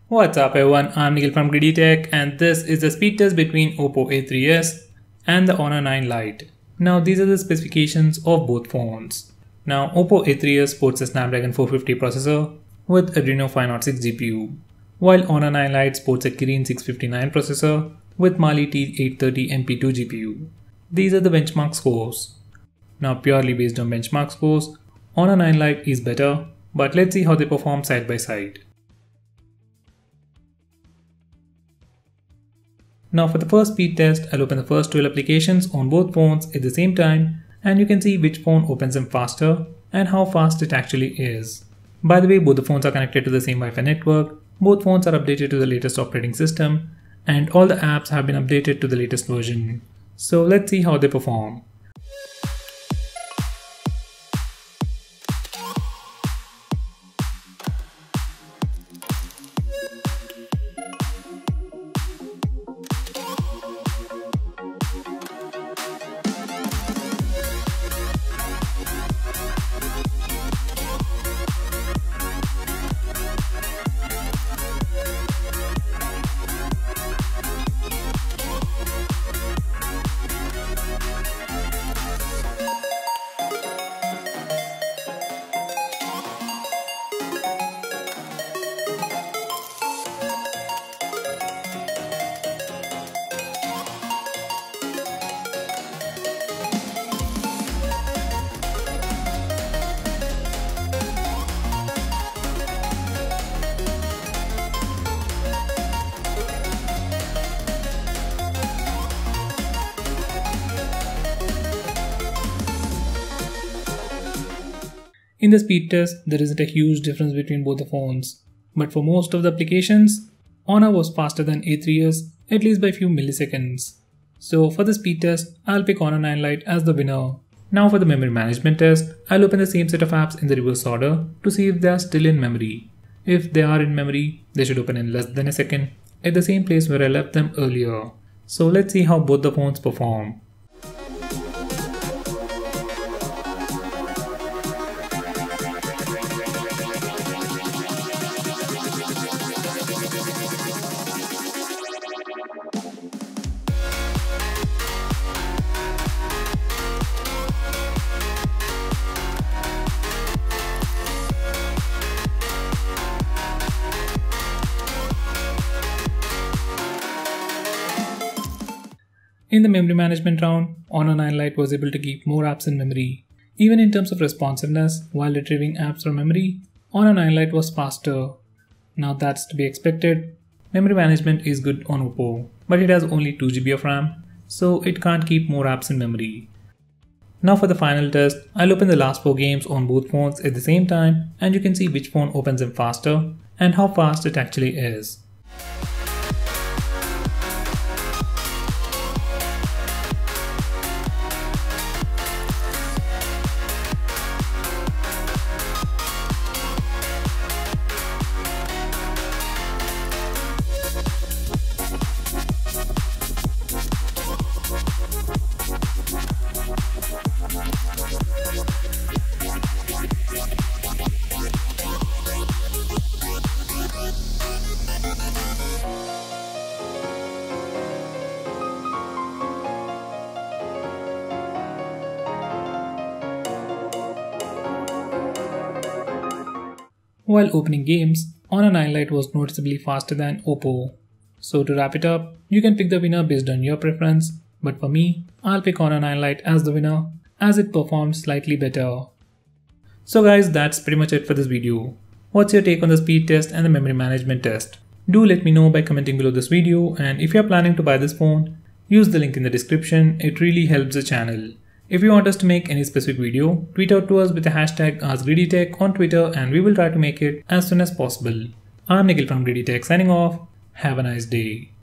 What's up everyone, I'm Nikhil from GreedyTech and this is the speed test between OPPO A3s and the Honor 9 Lite. Now these are the specifications of both phones. Now OPPO A3s sports a Snapdragon 450 processor with Adreno 506 GPU, while Honor 9 Lite sports a Kirin 659 processor with Mali T830 MP2 GPU. These are the benchmark scores. Now purely based on benchmark scores, Honor 9 Lite is better, but let's see how they perform side by side. Now for the first speed test, I'll open the first 12 applications on both phones at the same time and you can see which phone opens them faster and how fast it actually is. By the way, both the phones are connected to the same Wi-Fi network, both phones are updated to the latest operating system, and all the apps have been updated to the latest version. So let's see how they perform. In the speed test, there isn't a huge difference between both the phones, but for most of the applications, Honor was faster than A3s, at least by a few milliseconds. So for the speed test, I'll pick Honor 9 Lite as the winner. Now for the memory management test, I'll open the same set of apps in the reverse order to see if they are still in memory. If they are in memory, they should open in less than a second, at the same place where I left them earlier. So let's see how both the phones perform. In the memory management round, Honor 9 Lite was able to keep more apps in memory. Even in terms of responsiveness while retrieving apps from memory, Honor 9 Lite was faster. Now that's to be expected. Memory management is good on OPPO, but it has only 2 GB of RAM, so it can't keep more apps in memory. Now for the final test, I'll open the last 4 games on both phones at the same time and you can see which phone opens them faster and how fast it actually is. While opening games, Honor 9 Lite was noticeably faster than OPPO. So to wrap it up, you can pick the winner based on your preference, but for me, I'll pick Honor 9 Lite as the winner as it performs slightly better. So guys, that's pretty much it for this video. What's your take on the speed test and the memory management test? Do let me know by commenting below this video, and if you're planning to buy this phone, use the link in the description, it really helps the channel. If you want us to make any specific video, tweet out to us with the hashtag AskGreedyTech on Twitter and we will try to make it as soon as possible. I'm Nikhil from GreedyTech signing off. Have a nice day.